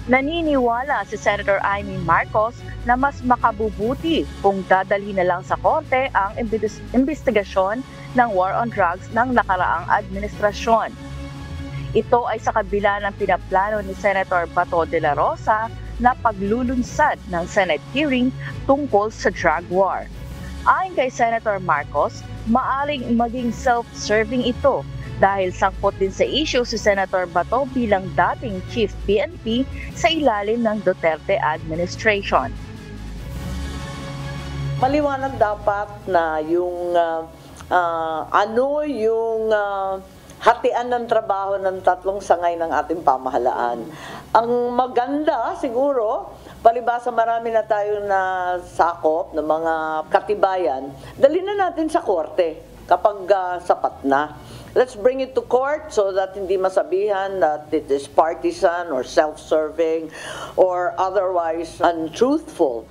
Naniniwala si Senator Amy Marcos na mas makabubuti kung dadalhin na lang sa korte ang investigasyon ng war on drugs ng nakaraang administrasyon. Ito ay sa kabila ng pinaplano ni Senator Bato de la Rosa na paglulunsad ng Senate hearing tungkol sa drug war. Ayon kay Senator Marcos, maaring maging self-serving ito dahil sangkot din sa issue si Senator Bato bilang dating Chief PNP sa ilalim ng Duterte administration. Maliwanag dapat na yung hatian ng trabaho ng tatlong sangay ng ating pamahalaan. Ang maganda siguro, palibasa marami na tayo na sakop ng mga katibayan, dali na natin sa korte kapag sapat na. Let's bring it to court so that hindi masabihan that it is partisan or self-serving or otherwise untruthful.